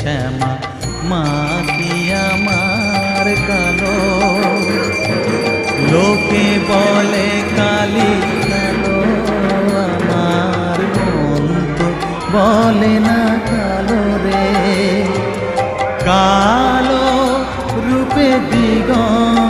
শ্যামা মা কি আমার কালো। লোকে বলে কালি কালো, আমার মন তো বলে না কালো রে। কালো রূপে দিগন্ত